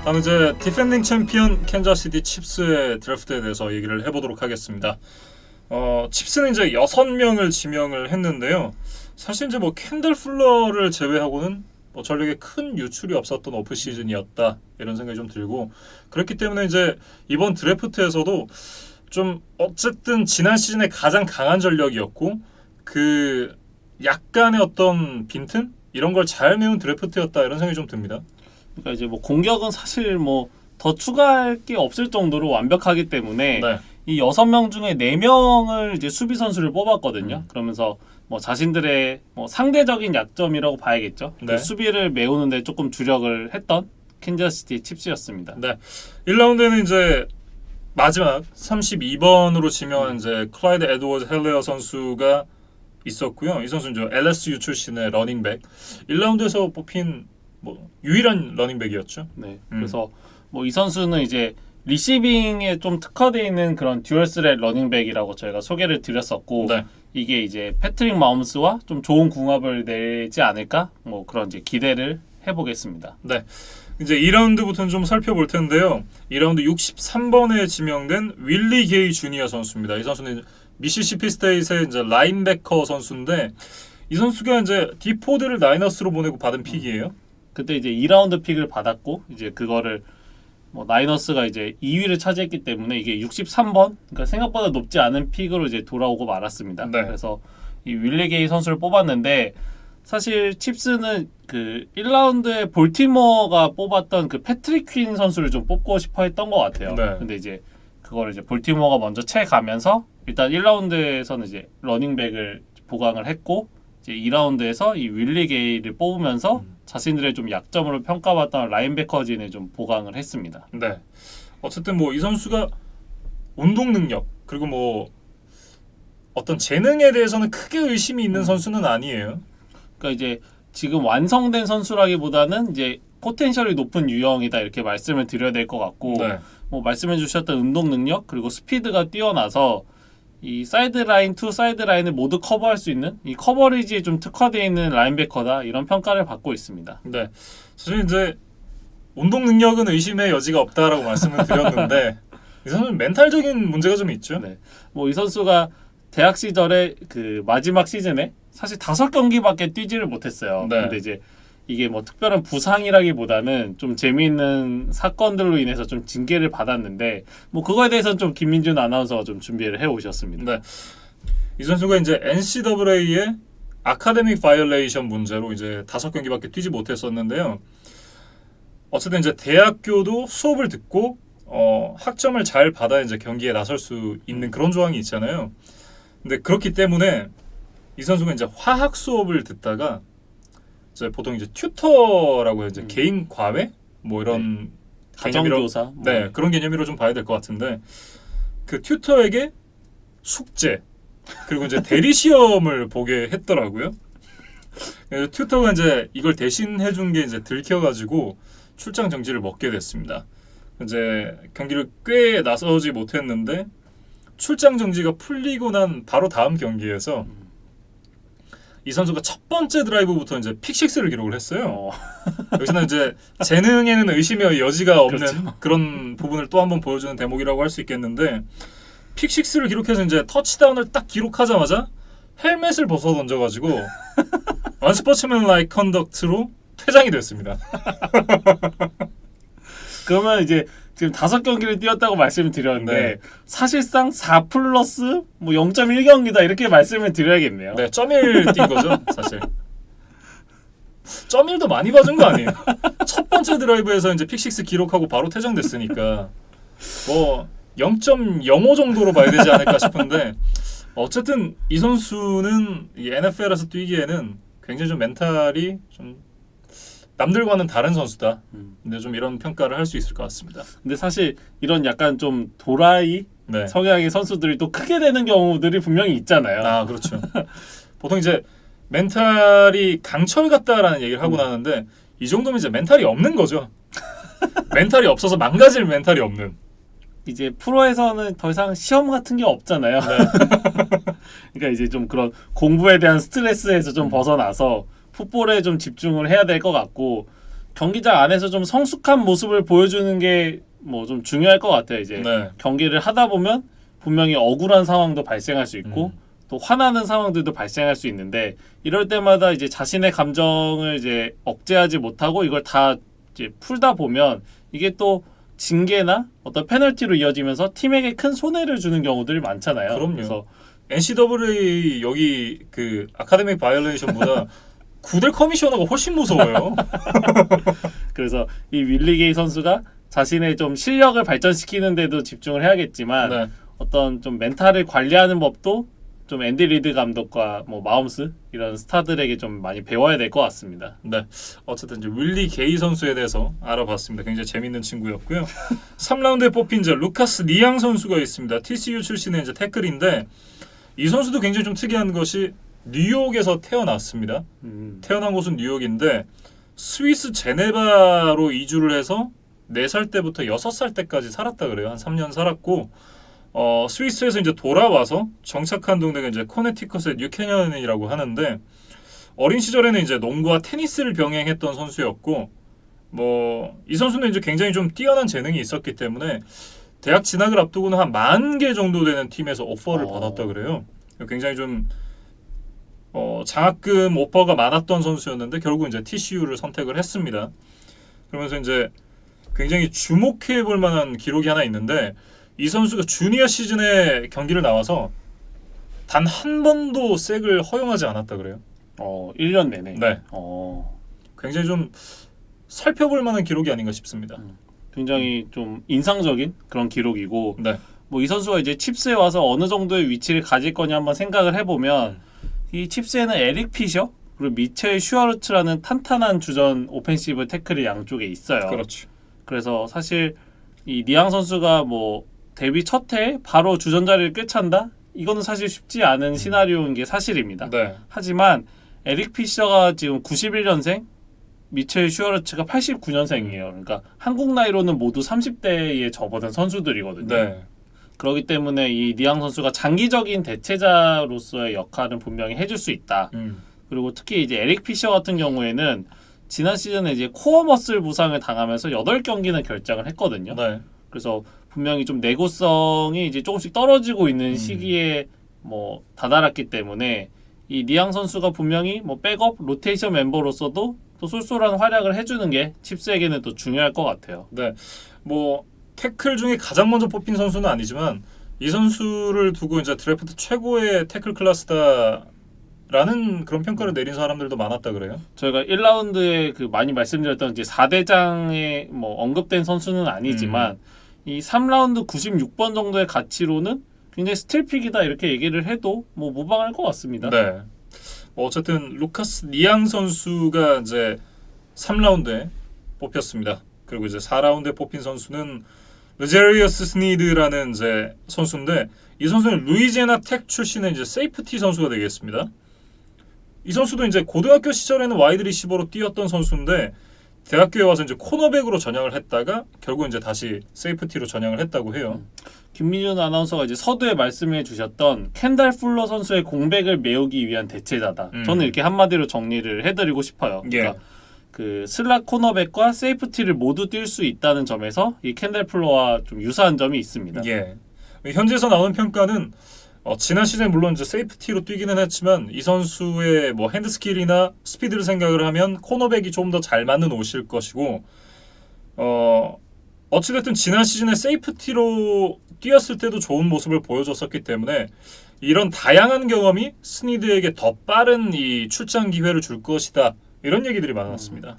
다음 이제 디펜딩 챔피언 캔자스시티 칩스의 드래프트에 대해서 얘기를 해보도록 하겠습니다. 칩스는 이제 6명을 지명을 했는데요. 사실 이제 뭐 켄들 풀러를 제외하고는 뭐 전력에 큰 유출이 없었던 오프 시즌이었다 이런 생각이 좀 들고, 그렇기 때문에 이제 이번 드래프트에서도 좀 어쨌든 지난 시즌에 가장 강한 전력이었고 그 약간의 어떤 빈틈 이런 걸 잘 메운 드래프트였다 이런 생각이 좀 듭니다. 그러니까 이제 뭐 공격은 사실 뭐 더 추가할 게 없을 정도로 완벽하기 때문에 네. 이 6명 중에 4명을 이제 수비 선수를 뽑았거든요. 그러면서 뭐 자신들의 뭐 상대적인 약점이라고 봐야겠죠. 네. 그 수비를 메우는데 조금 주력을 했던 캔자스시티 칩스였습니다. 네. 1라운드에는 이제 마지막 32번으로 지명한 이제 클라이드 에드워즈 헬레어 선수가 있었고요. 이 선수는 저 LSU 출신의 러닝백. 1라운드에서 뽑힌 뭐 유일한 러닝백이었죠. 네. 그래서 뭐 이 선수는 이제 리시빙에 좀 특화되어 있는 그런 듀얼 스렛 러닝백이라고 저희가 소개를 드렸었고, 네. 이게 이제 패트릭 마홈스와 좀 좋은 궁합을 내지 않을까? 뭐 그런 이제 기대를 해보겠습니다. 네. 이제 2라운드부터는 좀 살펴볼 텐데요. 2라운드 63번에 지명된 윌리 게이 주니어 선수입니다. 이 선수는 미시시피 스테이트의 이제 라인베커 선수인데, 이 선수가 이제 디포드를 나이너스로 보내고 받은 픽이에요. 그때 이제 2라운드 픽을 받았고, 이제 그거를 뭐 나이너스가 이제 2위를 차지했기 때문에 이게 63번, 그러니까 생각보다 높지 않은 픽으로 이제 돌아오고 말았습니다. 네. 그래서 이 윌리 게이 선수를 뽑았는데, 사실 칩스는 그 1라운드에 볼티모어가 뽑았던 그 패트릭 퀸 선수를 좀 뽑고 싶어 했던 것 같아요. 네. 근데 이제 그거를 이제 볼티모어가 먼저 채 가면서 일단 1라운드에서는 이제 러닝백을 보강을 했고, 이제 2라운드에서 이 윌리 게이를 뽑으면서 자신들의 좀 약점으로 평가받던 라인베커진을 좀 보강을 했습니다. 네. 어쨌든 뭐 이 선수가 운동 능력 그리고 뭐 어떤 재능에 대해서는 크게 의심이 있는 선수는 아니에요. 그러니까 이제 지금 완성된 선수라기보다는 이제 포텐셜이 높은 유형이다 이렇게 말씀을 드려야 될 것 같고, 네. 뭐 말씀해 주셨던 운동 능력 그리고 스피드가 뛰어나서 이 사이드 라인 투 사이드 라인을 모두 커버할 수 있는 이 커버리지에 좀 특화되어 있는 라인베커다 이런 평가를 받고 있습니다. 네. 사실 이제 운동 능력은 의심의 여지가 없다라고 말씀을 드렸는데 이 선수는 멘탈적인 문제가 좀 있죠. 네. 뭐 이 선수가 대학 시절에 그 마지막 시즌에 사실 5경기밖에 뛰지를 못했어요. 네. 근데 이제 이게 뭐 특별한 부상이라기보다는 좀 재미있는 사건들로 인해서 좀 징계를 받았는데, 뭐 그거에 대해서는 좀 김민준 아나운서가 좀 준비를 해 오셨습니다. 네. 이 선수가 이제 NCAA의 아카데믹 바이올레이션 문제로 이제 5경기밖에 뛰지 못했었는데요. 어쨌든 이제 대학교도 수업을 듣고 학점을 잘 받아 이제 경기에 나설 수 있는 그런 조항이 있잖아요. 근데 그렇기 때문에 이 선수가 이제 화학 수업을 듣다가 이제 보통 이제 튜터라고 이제 개인 과외 뭐 이런 가정교사 뭐. 네, 그런 개념으로 좀 봐야 될 것 같은데, 그 튜터에게 숙제 그리고 이제 대리 시험을 보게 했더라고요. 그래서 튜터가 이제 이걸 대신 해준 게 이제 들켜가지고 출장 정지를 먹게 됐습니다. 이제 경기를 꽤 나서지 못했는데 출장 정지가 풀리고 난 바로 다음 경기에서 이 선수가 첫 번째 드라이브부터 이제 픽식스를 기록을 했어요. 여기서는 이제 재능에는 의심의 여지가 없는 그렇죠. 그런 부분을 또 한 번 보여주는 대목이라고 할 수 있겠는데, 픽식스를 기록해서 이제 터치다운을 딱 기록하자마자 헬멧을 벗어 던져가지고 언스포츠맨라이크 컨덕트로 퇴장이 됐습니다. 그러면 이제 지금 5경기를 뛰었다고 말씀을 드렸는데, 네. 사실상 4 플러스 뭐 0.1경기다 이렇게 말씀을 드려야겠네요. 네, 0.1 뛴 거죠, 사실. 0.1도 많이 봐준 거 아니에요. 첫 번째 드라이브에서 이제 픽식스 기록하고 바로 퇴장됐으니까 뭐 0.05 정도로 봐야 되지 않을까 싶은데, 어쨌든 이 선수는 이 NFL에서 뛰기에는 굉장히 좀 멘탈이 좀 남들과는 다른 선수다. 근데 좀 이런 평가를 할 수 있을 것 같습니다. 근데 사실 이런 약간 좀 도라이 네. 성향의 선수들이 또 크게 되는 경우들이 분명히 있잖아요. 아, 그렇죠. 보통 이제 멘탈이 강철 같다라는 얘기를 하고 나는데, 이 정도면 이제 멘탈이 없는 거죠. 멘탈이 없어서 망가질 멘탈이 없는. 이제 프로에서는 더 이상 시험 같은 게 없잖아요. 네. 그러니까 이제 좀 그런 공부에 대한 스트레스에서 좀 벗어나서 풋볼에 좀 집중을 해야 될 것 같고, 경기장 안에서 좀 성숙한 모습을 보여주는 게 뭐 좀 중요할 것 같아요. 이제 네. 경기를 하다 보면 분명히 억울한 상황도 발생할 수 있고 또 화나는 상황들도 발생할 수 있는데 이럴 때마다 이제 자신의 감정을 이제 억제하지 못하고 이걸 다 이제 풀다 보면 이게 또 징계나 어떤 페널티로 이어지면서 팀에게 큰 손해를 주는 경우들이 많잖아요. 그럼요. 그래서 NCAA 여기 그 아카데믹 바이올레이션보다 구대 커미셔너가 훨씬 무서워요. 그래서 이 윌리 게이 선수가 자신의 좀 실력을 발전시키는 데도 집중을 해야겠지만 네. 어떤 좀 멘탈을 관리하는 법도 좀 앤디 리드 감독과 뭐 마홈스 이런 스타들에게 좀 많이 배워야 될 것 같습니다. 네. 어쨌든 이제 윌리 게이 선수에 대해서 알아봤습니다. 굉장히 재밌는 친구였고요. 3라운드에 뽑힌 이제 루카스 리앙 선수가 있습니다. TCU 출신의 이제 태클인데 이 선수도 굉장히 좀 특이한 것이 뉴욕에서 태어났습니다. 태어난 곳은 뉴욕인데 스위스 제네바로 이주를 해서 4살 때부터 6살 때까지 살았다 그래요. 한 3년 살았고 스위스에서 이제 돌아와서 정착한 동네가 이제 코네티컷의 뉴캐년이라고 하는데 어린 시절에는 이제 농구와 테니스를 병행했던 선수였고 뭐 이 선수는 이제 굉장히 좀 뛰어난 재능이 있었기 때문에 대학 진학을 앞두고는 한 10,000개 정도 되는 팀에서 오퍼를 받았다 그래요. 굉장히 좀 장학금 오퍼가 많았던 선수였는데 결국 이제 TCU를 선택을 했습니다. 그러면서 이제 굉장히 주목해 볼 만한 기록이 하나 있는데 이 선수가 주니어 시즌에 경기를 나와서 단 한 번도 색을 허용하지 않았다 그래요. 1년 내내. 네. 굉장히 좀 살펴볼 만한 기록이 아닌가 싶습니다. 굉장히 좀 인상적인 그런 기록이고 네. 뭐 이 선수가 이제 칩스에 와서 어느 정도의 위치를 가질 거냐 한번 생각을 해보면 이 칩스에는 에릭 피셔 그리고 미첼 슈아르츠라는 탄탄한 주전 오펜시브 태클이 양쪽에 있어요. 그렇죠. 그래서 사실 이 리앙 선수가 뭐 데뷔 첫 해에 바로 주전 자리를 꿰찬다? 이거는 사실 쉽지 않은 시나리오인 게 사실입니다. 네. 하지만 에릭 피셔가 지금 91년생, 미첼 슈어르츠가 89년생이에요. 그러니까 한국 나이로는 모두 30대에 접어든 선수들이거든요. 네. 그렇기 때문에 이 리앙 선수가 장기적인 대체자로서의 역할은 분명히 해줄 수 있다. 그리고 특히 이제 에릭 피셔 같은 경우에는 지난 시즌에 이제 코어 머슬 부상을 당하면서 8경기는 결장을 했거든요. 네. 그래서 분명히 좀 내구성이 이제 조금씩 떨어지고 있는 시기에 뭐 다다랐기 때문에 이 리앙 선수가 분명히 뭐 백업 로테이션 멤버로서도 또 쏠쏠한 활약을 해주는 게 칩스에게는 또 중요할 것 같아요. 네. 뭐 태클 중에 가장 먼저 뽑힌 선수는 아니지만 이 선수를 두고 이제 드래프트 최고의 태클 클래스다라는 그런 평가를 내린 사람들도 많았다 그래요. 저희가 1라운드에 그 많이 말씀드렸던 이제 4대장에 뭐 언급된 선수는 아니지만 이 3라운드 96번 정도의 가치로는 굉장히 스틸픽이다 이렇게 얘기를 해도 뭐 무방할 것 같습니다. 네. 뭐 어쨌든 루카스 리앙 선수가 이제 3라운드에 뽑혔습니다. 그리고 이제 4라운드에 뽑힌 선수는 르제리어스 스니드라는 이제 선수인데 이 선수는 루이지애나 텍 출신의 이제 세이프티 선수가 되겠습니다. 이 선수도 이제 고등학교 시절에는 와이드 리시버로 뛰었던 선수인데 대학교에 와서 이제 코너백으로 전향을 했다가 결국 이제 다시 세이프티로 전향을 했다고 해요. 김민준 아나운서가 이제 서두에 말씀해 주셨던 켄달 풀러 선수의 공백을 메우기 위한 대체자다. 저는 이렇게 한마디로 정리를 해드리고 싶어요. 그러니까 그 슬락 코너백과 세이프티를 모두 뛸 수 있다는 점에서 이 켄달 풀러와 좀 유사한 점이 있습니다. 예. 현지에서 나오는 평가는 지난 시즌 물론 이제 세이프티로 뛰기는 했지만 이 선수의 뭐 핸드 스킬이나 스피드를 생각을 하면 코너백이 좀 더 잘 맞는 옷일 것이고 어찌됐든 지난 시즌에 세이프티로 뛰었을 때도 좋은 모습을 보여줬었기 때문에 이런 다양한 경험이 스니드에게 더 빠른 이 출장 기회를 줄 것이다. 이런 얘기들이 많았습니다.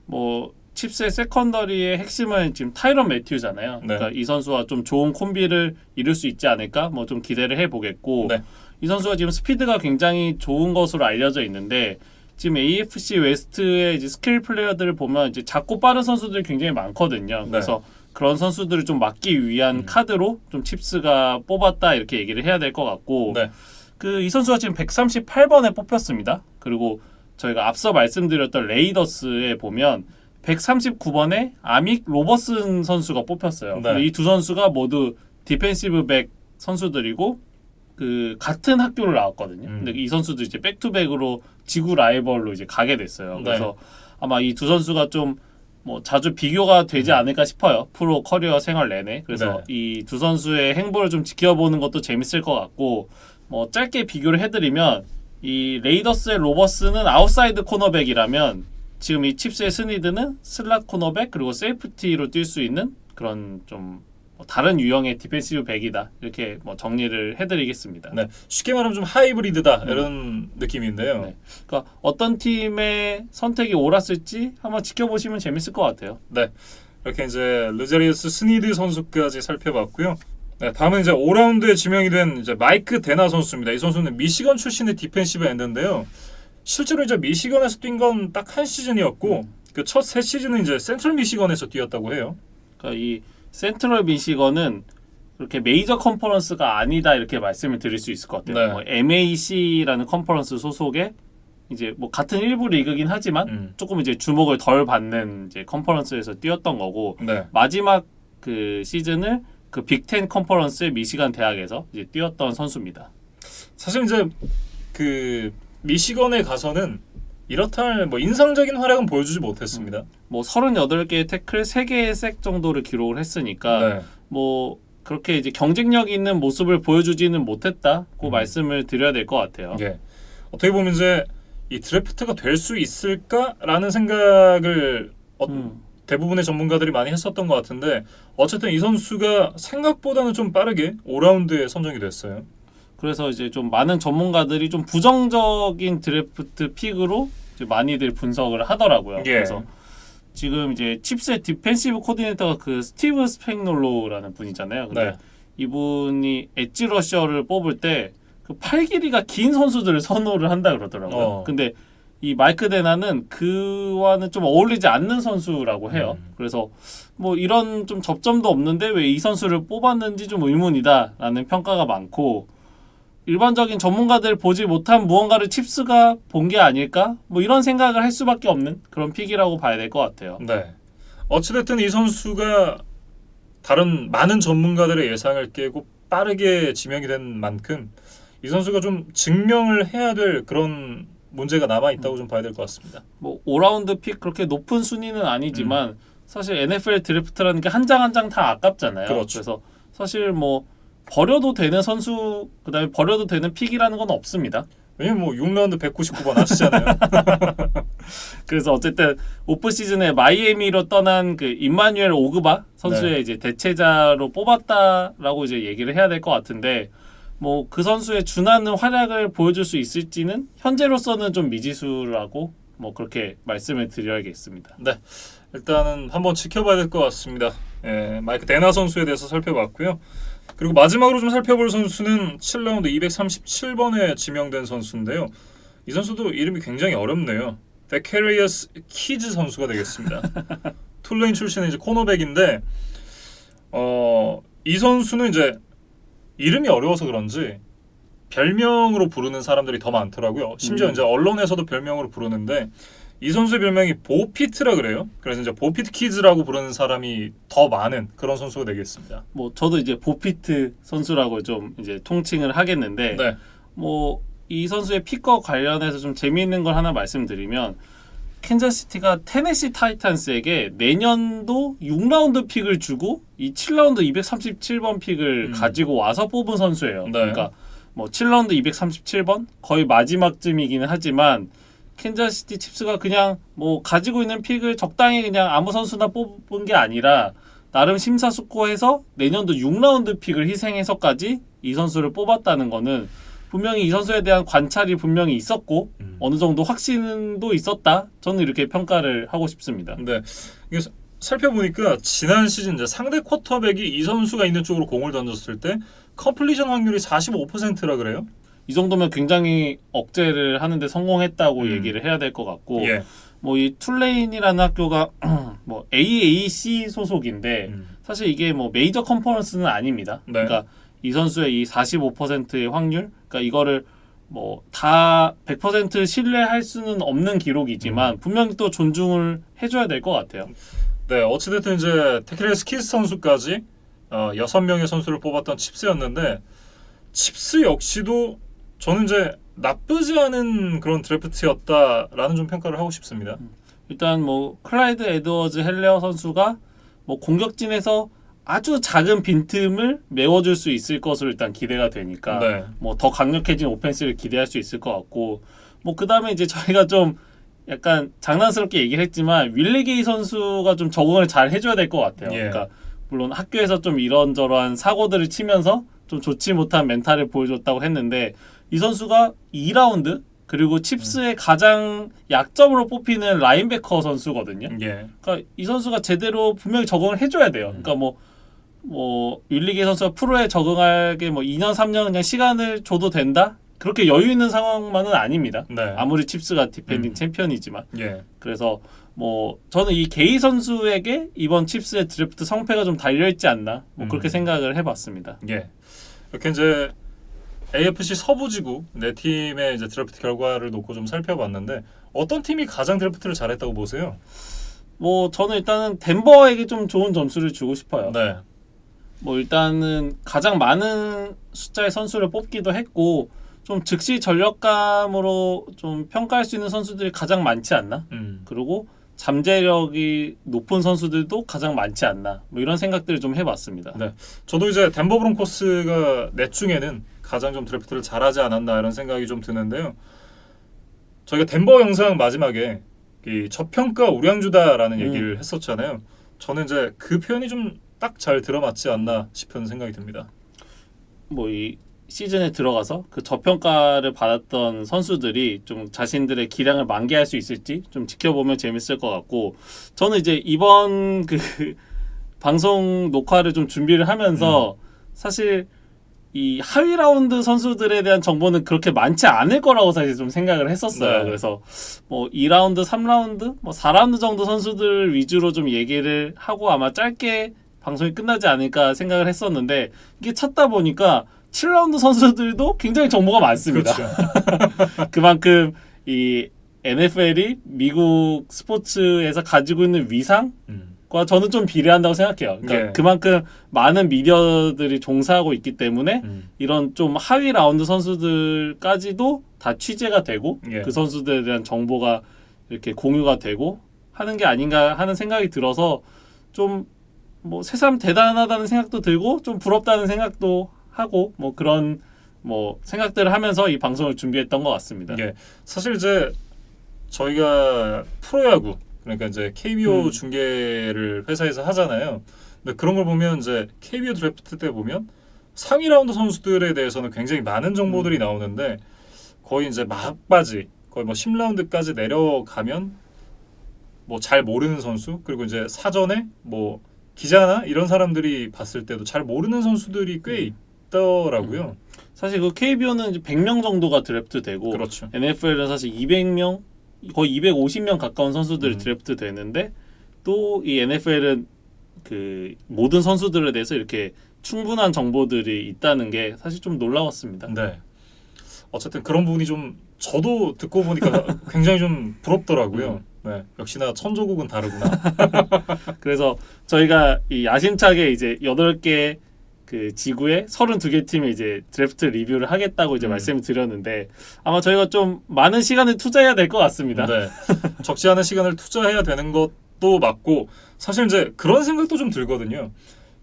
뭐 칩스의 세컨더리의 핵심은 지금 타이런 매튜잖아요. 네. 그러니까 이 선수와 좀 좋은 콤비를 이룰 수 있지 않을까? 뭐 좀 기대를 해보겠고 네. 이 선수가 지금 스피드가 굉장히 좋은 것으로 알려져 있는데 지금 AFC 웨스트의 이제 스킬 플레이어들을 보면 이제 작고 빠른 선수들이 굉장히 많거든요. 그래서 그런 선수들을 좀 막기 위한 카드로 좀 칩스가 뽑았다 이렇게 얘기를 해야 될 것 같고 네. 그 이 선수가 지금 138번에 뽑혔습니다. 그리고 저희가 앞서 말씀드렸던 레이더스에 보면 139번에 아믹 로버슨 선수가 뽑혔어요. 네. 이 두 선수가 모두 디펜시브 백 선수들이고 그 같은 학교를 나왔거든요. 근데 이 선수도 이제 백투백으로 지구 라이벌로 이제 가게 됐어요. 그래서 아마 이 두 선수가 좀 뭐 자주 비교가 되지 않을까 싶어요. 프로 커리어 생활 내내. 그래서 이 두 선수의 행보를 좀 지켜보는 것도 재밌을 것 같고 뭐 짧게 비교를 해드리면 이 레이더스의 로버스는 아웃사이드 코너백이라면 지금 이 칩스의 스니드는 슬롯 코너백 그리고 세이프티로 뛸 수 있는 그런 좀 다른 유형의 디펜시브 백이다 이렇게 뭐 정리를 해드리겠습니다. 네, 쉽게 말하면 좀 하이브리드다 이런 느낌인데요. 네. 그러니까 어떤 팀의 선택이 옳았을지 한번 지켜보시면 재밌을 것 같아요. 네, 이렇게 이제 르자리우스 스니드 선수까지 살펴봤고요. 네, 다음은 이제 5라운드에 지명이 된 이제 마이크 데나 선수입니다. 이 선수는 미시건 출신의 디펜시브 엔드인데요. 실제로 이제 미시건에서 뛴 건 딱 한 시즌이었고 그 첫 세 시즌은 이제 센트럴 미시건에서 뛰었다고 해요. 그러니까 이 센트럴 미시건은 그렇게 메이저 컨퍼런스가 아니다 이렇게 말씀을 드릴 수 있을 것 같아요. 네. 뭐 MAC라는 컨퍼런스 소속의 이제 뭐 같은 일부 리그긴 하지만 조금 이제 주목을 덜 받는 이제 컨퍼런스에서 뛰었던 거고 네. 마지막 그 시즌을 그 빅텐 컨퍼런스의 미시간 대학에서 이제 뛰었던 선수입니다. 사실 이제 그 미시건에 가서는 이렇다 할 뭐 인상적인 활약은 보여주지 못했습니다. 뭐 38개의 태클, 3개의 색 정도를 기록을 했으니까 네. 뭐 그렇게 이제 경쟁력 있는 모습을 보여주지는 못했다고 말씀을 드려야 될 것 같아요. 예. 어떻게 보면 이제 이 드래프트가 될 수 있을까라는 생각을 대부분의 전문가들이 많이 했었던 것 같은데 어쨌든 이 선수가 생각보다는 좀 빠르게 5라운드에 선정이 됐어요. 그래서 이제 좀 많은 전문가들이 좀 부정적인 드래프트 픽으로 이제 많이들 분석을 하더라고요. 예. 그래서 지금 이제 칩스의 디펜시브 코디네이터가 그 스티브 스팽놀로라는 분이잖아요. 근데 네. 이분이 엣지 러셔를 뽑을 때 그 팔 길이가 긴 선수들을 선호를 한다 그러더라고요. 근데 이 마이크 데나는 그와는 좀 어울리지 않는 선수라고 해요. 그래서 뭐 이런 좀 접점도 없는데 왜 이 선수를 뽑았는지 좀 의문이다라는 평가가 많고 일반적인 전문가들 보지 못한 무언가를 칩스가 본 게 아닐까? 뭐 이런 생각을 할 수밖에 없는 그런 픽이라고 봐야 될 것 같아요. 네. 어찌됐든 이 선수가 다른 많은 전문가들의 예상을 깨고 빠르게 지명이 된 만큼 이 선수가 좀 증명을 해야 될 그런 문제가 남아 있다고 좀 봐야 될 것 같습니다. 뭐 5라운드 픽 그렇게 높은 순위는 아니지만 사실 NFL 드래프트라는 게 한 장 한 장 다 아깝잖아요. 그렇죠. 그래서 사실 뭐 버려도 되는 선수 그다음에 버려도 되는 픽이라는 건 없습니다. 왜냐면 뭐 6라운드 199번 하시잖아요. 그래서 어쨌든 오프 시즌에 마이애미로 떠난 그 임마누엘 오그바 선수의 네. 이제 대체자로 뽑았다라고 이제 얘기를 해야 될 것 같은데 뭐 그 선수의 준하는 활약을 보여줄 수 있을지는 현재로서는 좀 미지수라고 뭐 그렇게 말씀을 드려야겠습니다. 네. 일단은 한번 지켜봐야 될 것 같습니다. 예, 마이크 데나 선수에 대해서 살펴봤고요. 그리고 마지막으로 좀 살펴볼 선수는 7라운드 237번에 지명된 선수인데요. 이 선수도 이름이 굉장히 어렵네요. 데케리어스 키즈 선수가 되겠습니다. 툴레인 출신의 이제 코너백인데 이 선수는 이제 이름이 어려워서 그런지 별명으로 부르는 사람들이 더 많더라고요. 심지어 이제 언론에서도 별명으로 부르는데 이 선수의 별명이 보피트라 그래요. 그래서 이제 보피트 키즈라고 부르는 사람이 더 많은 그런 선수가 되겠습니다. 뭐 저도 이제 보피트 선수라고 좀 이제 통칭을 하겠는데 네. 뭐 이 선수의 픽과 관련해서 좀 재미있는 걸 하나 말씀드리면 캔자스시티가 테네시 타이탄스에게 내년도 6라운드 픽을 주고 이 7라운드 237번 픽을 가지고 와서 뽑은 선수예요. 네. 그러니까 뭐 7라운드 237번 거의 마지막쯤이기는 하지만 캔자스시티 칩스가 그냥 뭐 가지고 있는 픽을 적당히 그냥 아무 선수나 뽑은 게 아니라 나름 심사숙고해서 내년도 6라운드 픽을 희생해서까지 이 선수를 뽑았다는 거는 분명히 이 선수에 대한 관찰이 분명히 있었고 어느 정도 확신도 있었다. 저는 이렇게 평가를 하고 싶습니다. 네. 이게 살펴보니까 지난 시즌 이제 상대 쿼터백이 이 선수가 있는 쪽으로 공을 던졌을 때 컴플리션 확률이 45%라 그래요. 이 정도면 굉장히 억제를 하는데 성공했다고 얘기를 해야 될 것 같고 예. 뭐 이 툴레인이라는 학교가 뭐 AAC 소속인데 사실 이게 뭐 메이저 컨퍼런스는 아닙니다. 네. 그러니까 이 선수의 이 45%의 확률, 그러니까 이거를 뭐 다 100% 신뢰할 수는 없는 기록이지만 분명히 또 존중을 해줘야 될 것 같아요. 네, 어찌됐든 이제 테크레스 키스 선수까지 6명의 선수를 뽑았던 칩스였는데 칩스 역시도 저는 이제 나쁘지 않은 그런 드래프트였다라는 좀 평가를 하고 싶습니다. 일단 뭐 클라이드 에드워즈 헬레어 선수가 뭐 공격진에서 아주 작은 빈틈을 메워줄 수 있을 것으로 일단 기대가 되니까 네. 뭐 더 강력해진 오펜스를 기대할 수 있을 것 같고 뭐 그다음에 이제 저희가 좀 약간 장난스럽게 얘기를 했지만 윌리 게이 선수가 좀 적응을 잘 해줘야 될 것 같아요. 예. 그러니까 물론 학교에서 좀 이런저런 사고들을 치면서 좀 좋지 못한 멘탈을 보여줬다고 했는데 이 선수가 2라운드 그리고 칩스의 가장 약점으로 뽑히는 라인베커 선수거든요. 예. 그러니까 이 선수가 제대로 분명히 적응을 해줘야 돼요. 그러니까 뭐 윌리게 선수가 프로에 적응하게 뭐 2년 3년 그냥 시간을 줘도 된다? 그렇게 여유 있는 상황만은 아닙니다. 네. 아무리 칩스가 디펜딩 챔피언이지만. 예. 그래서 뭐 저는 이 게이 선수에게 이번 칩스의 드래프트 성패가 좀 달려 있지 않나 뭐 그렇게 생각을 해봤습니다. 예. 이렇게 이제 AFC 서부지구 네 팀의 이제 드래프트 결과를 놓고 좀 살펴봤는데 어떤 팀이 가장 드래프트를 잘했다고 보세요? 뭐 저는 일단은 덴버에게 좀 좋은 점수를 주고 싶어요. 네. 뭐 일단은 가장 많은 숫자의 선수를 뽑기도 했고 좀 즉시 전력감으로 좀 평가할 수 있는 선수들이 가장 많지 않나? 그리고 잠재력이 높은 선수들도 가장 많지 않나? 뭐 이런 생각들을 좀 해봤습니다. 네. 저도 이제 덴버 브론코스가 넷 중에는 가장 좀 드래프트를 잘하지 않았나 이런 생각이 좀 드는데요. 저희가 덴버 영상 마지막에 이 저평가 우량주다라는 얘기를 했었잖아요. 저는 이제 그 표현이 좀 딱 잘 들어맞지 않나 싶은 생각이 듭니다. 뭐 이 시즌에 들어가서 그 저평가를 받았던 선수들이 좀 자신들의 기량을 만개할 수 있을지 좀 지켜보면 재밌을 것 같고 저는 이제 이번 그 방송 녹화를 좀 준비를 하면서 사실 이 하위 라운드 선수들에 대한 정보는 그렇게 많지 않을 거라고 사실 좀 생각을 했었어요. 네. 그래서 뭐 2라운드, 3라운드, 뭐 4라운드 정도 선수들 위주로 좀 얘기를 하고 아마 짧게 방송이 끝나지 않을까 생각을 했었는데 이게 찾다 보니까 7라운드 선수들도 굉장히 정보가 많습니다. 그렇죠. 그만큼 이 NFL이 미국 스포츠에서 가지고 있는 위상과 저는 좀 비례한다고 생각해요. 그러니까 예. 그만큼 많은 미디어들이 종사하고 있기 때문에 이런 좀 하위 라운드 선수들까지도 다 취재가 되고 예. 그 선수들에 대한 정보가 이렇게 공유가 되고 하는 게 아닌가 하는 생각이 들어서 좀 뭐 새삼 대단하다는 생각도 들고 좀 부럽다는 생각도 하고 뭐 그런 뭐 생각들을 하면서 이 방송을 준비했던 것 같습니다. 예. 사실 이제 저희가 프로야구 그러니까 이제 KBO 중계를 회사에서 하잖아요. 근데 그런 걸 보면 이제 KBO 드래프트 때 보면 상위 라운드 선수들에 대해서는 굉장히 많은 정보들이 나오는데 거의 이제 막바지 거의 뭐 10라운드까지 내려가면 뭐 잘 모르는 선수 그리고 이제 사전에 뭐 기자나 이런 사람들이 봤을 때도 잘 모르는 선수들이 꽤 있더라고요. 사실 그 KBO는 이제 100명 정도가 드래프트 되고 그렇죠. NFL은 사실 200명 거의 250명 가까운 선수들이 드래프트 되는데 또 이 NFL은 그 모든 선수들에 대해서 이렇게 충분한 정보들이 있다는 게 사실 좀 놀라웠습니다. 네. 어쨌든 그런 부분이 좀 저도 듣고 보니까 굉장히 좀 부럽더라고요. 네. 역시나 천조국은 다르구나. 그래서 저희가 이 야심차게 이제 8개 그 지구에 32개 팀이 이제 드래프트 리뷰를 하겠다고 이제 말씀을 드렸는데 아마 저희가 좀 많은 시간을 투자해야 될 것 같습니다. 네. 적지 않은 시간을 투자해야 되는 것도 맞고 사실 이제 그런 생각도 좀 들거든요.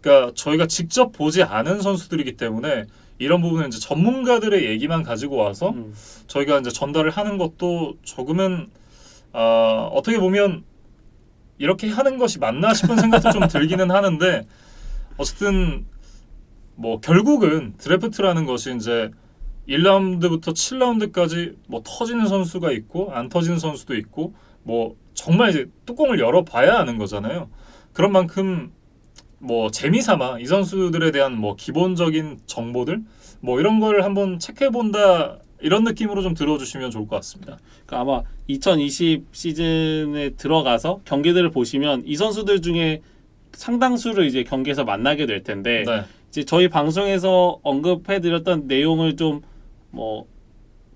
그러니까 저희가 직접 보지 않은 선수들이기 때문에 이런 부분은 이제 전문가들의 얘기만 가지고 와서 저희가 이제 전달을 하는 것도 조금은 어떻게 보면 이렇게 하는 것이 맞나 싶은 생각도 좀 들기는 하는데 어쨌든 뭐 결국은 드래프트라는 것이 이제 1라운드부터 7라운드까지 뭐 터지는 선수가 있고 안 터지는 선수도 있고 뭐 정말 이제 뚜껑을 열어봐야 하는 거잖아요. 그런 만큼 뭐 재미삼아 이 선수들에 대한 뭐 기본적인 정보들 뭐 이런 걸 한번 체크해본다 이런 느낌으로 좀 들어주시면 좋을 것 같습니다. 그러니까 아마 2020 시즌에 들어가서 경기들을 보시면 이 선수들 중에 상당수를 이제 경기에서 만나게 될 텐데 네. 이제 저희 방송에서 언급해드렸던 내용을 좀 뭐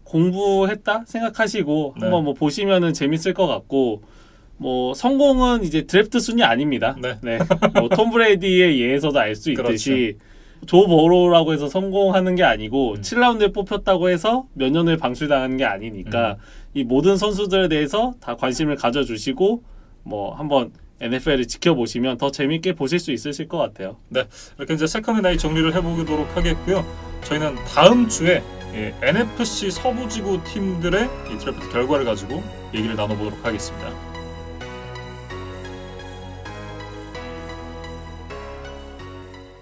공부했다 생각하시고 네. 한번 뭐 보시면은 재밌을 것 같고 뭐 성공은 이제 드래프트 순위 아닙니다. 네. 뭐 톰 브레이디의 예에서도 알 수 있듯이 조 버로우라고 해서 성공하는 게 아니고 7라운드에 음. 뽑혔다고 해서 몇 년 후에 방출당하는 게 아니니까 이 모든 선수들에 대해서 다 관심을 가져주시고 뭐 한번 NFL을 지켜보시면 더 재밌게 보실 수 있으실 것 같아요. 이렇게 이제 세컨드 나잇 정리를 해보도록 하겠고요. 저희는 다음 주에 NFC 서부지구 팀들의 이 드래프트 결과를 가지고 얘기를 나눠보도록 하겠습니다.